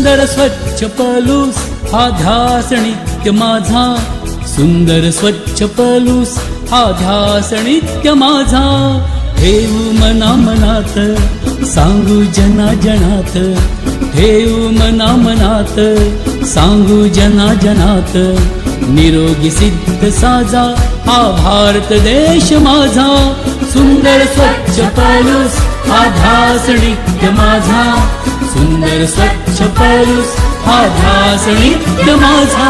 सुंदर स्वच्छ पलूस हा ध्यास नित्य माझा, सुंदर स्वच्छ पलूस हा ध्यास नित्य माझा। ठेव मना मनात सांगू जना जनात, ठेव मना मनात सांगू जना जनात। निरोगी सिद्ध साजा हा भारत देश माझा, सुंदर स्वच्छ पलूस हा ध्यास नित्य माझा, सुंदर स्वच्छ पलूस हा ध्यास नित्य माझा।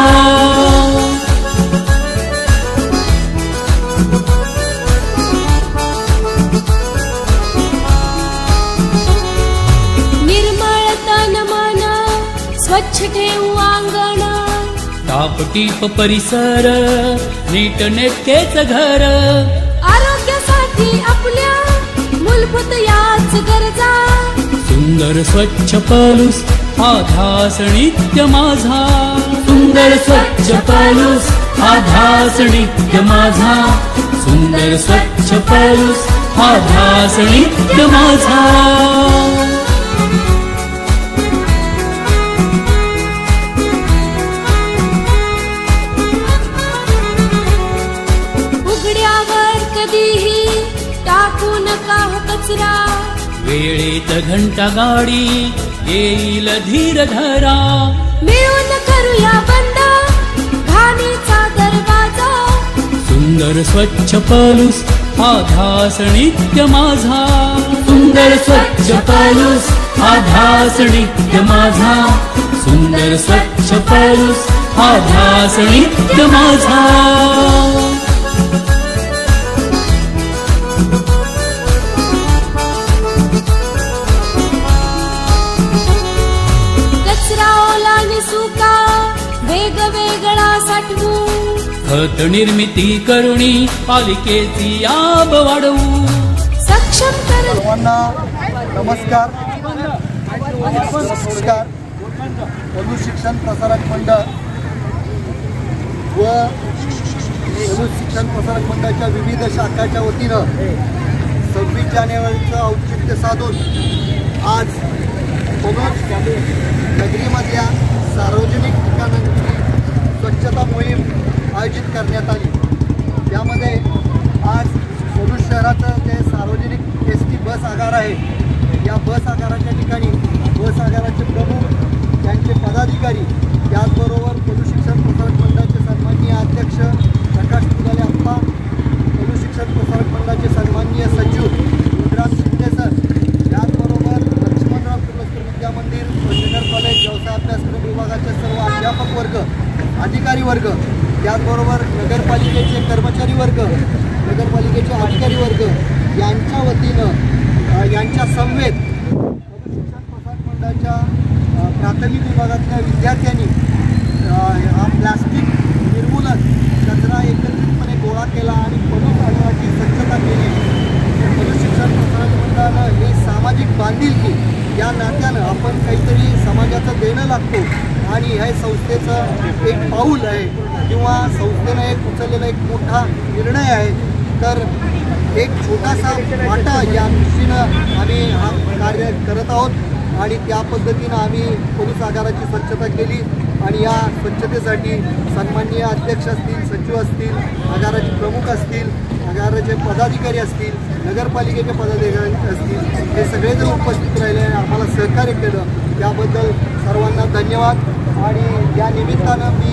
निर्मळ तन मन स्वच्छ ठेवू अंगण, टापटीप परिसर नीट नेटकेच घर। आरोग्यासाठी आपल्या मूलभूत याच गरजा, सुंदर स्वच्छ पलूस हा ध्यास नित्य माझा, सुंदर स्वच्छ पलूस हा ध्यास नित्य माझा, सुंदर स्वच्छ पलूस हा ध्यास नित्य माझा। वेळेत घंटा गाडी येईल धीर धरा, मिळून करूया बंद घाणीचा दरवाजा। सुंदर स्वच्छ पलूस हा ध्यास नित्य माझा, सुंदर स्वच्छ पलूस हा ध्यास नित्य माझा, सुंदर स्वच्छ पलूस हा ध्यास नित्य माझा। वेगवेगळा साठवू, खत निर्मिती करुणी पालिकेची आब वाढवू, सक्षम करू। सर्वांना नमस्कार। नमस्कार। पलूस शिक्षण प्रसारक मंडळ व पलूस शिक्षण प्रसारक मंडळाच्या विविध शाखाच्या वतीनं 26 जानेवारीचं औचित्य साधून आज पलूस नगरीमधल्या सार्वजनिक ठिकाणांची स्वच्छता मोहीम आयोजित करण्यात आली। त्यामध्ये आज पलूस शहराचं जे सार्वजनिक एसटी बस आगार आहे, या बस आगाराच्या ठिकाणी बस आगाराचे प्रमुख, त्यांचे पदाधिकारी, त्याचबरोबर पलूस शिक्षण प्रसारक मंडळाचे सन्माननीय अध्यक्ष प्रकाश फुलाले अप्पा, पलूस शिक्षण प्रसारक मंडळाचे सन्माननीय सचिव रुद्राम शिंदे सर, त्याचबरोबर लक्ष्मणराव किर्लोस्कर विद्या मंदिर नगर कॉलेज व्यवसाय अभ्यासक्रम विभागाचे सर्व अध्यापक वर्ग, अधिकारी वर्ग, त्याचबरोबर नगरपालिकेचे कर्मचारी वर्ग, नगरपालिकेचे अधिकारी वर्ग यांच्या वतीनं यांच्या समवेत शिक्षण प्रसारक मंडळाच्या प्राथमिक विभागातल्या विद्यार्थ्यांनी हा प्लास्टिक निर्मूलन कचरा एकत्रितपणे गोळा केला आणि पलूस आगाराची स्वच्छता केली। पलूस शिक्षण प्रसारक मंडळानं ही सामाजिक बांधिलकी या नात्यानं आपण काहीतरी समाजाचं देणं लागतो आणि ह्या संस्थेचं एक पाऊल आहे किंवा संस्थेनं एक उचललेला एक मोठा निर्णय आहे, तर एक छोटासा वाटा या दृष्टीनं आम्ही हा कार्य करत आहोत आणि त्या पद्धतीनं आम्ही पलूस आगाराची स्वच्छता केली आणि या स्वच्छतेसाठी सन्माननीय अध्यक्ष असतील, सचिव असतील, आगाराचे प्रमुख असतील, आगाराचे पदाधिकारी असतील, नगरपालिकेचे पदाधिकारी असतील, हे सगळेजण उपस्थित राहिले आणि आम्हाला सहकार्य केलं, त्याबद्दल सर्वांना धन्यवाद। आणि या निमित्तानं मी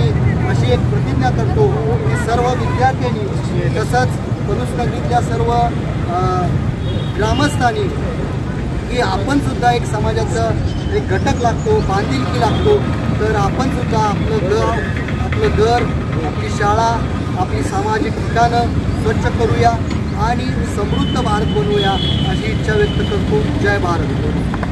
अशी एक प्रतिज्ञा करतो की सर्व विद्यार्थ्यांनी तसंच पलूस नगरीतल्या सर्व ग्रामस्थांनी की आपणसुद्धा एक समाजाचं एक घटक लागतो, बांधिलकी लागतो, तर आपणसुद्धा आपलं घर, आपली शाळा, आपली सामाजिक ठिकाणं स्वच्छ करूया आणि समृद्ध भारत बनवूया अशी इच्छा व्यक्त करतो। जय भारत।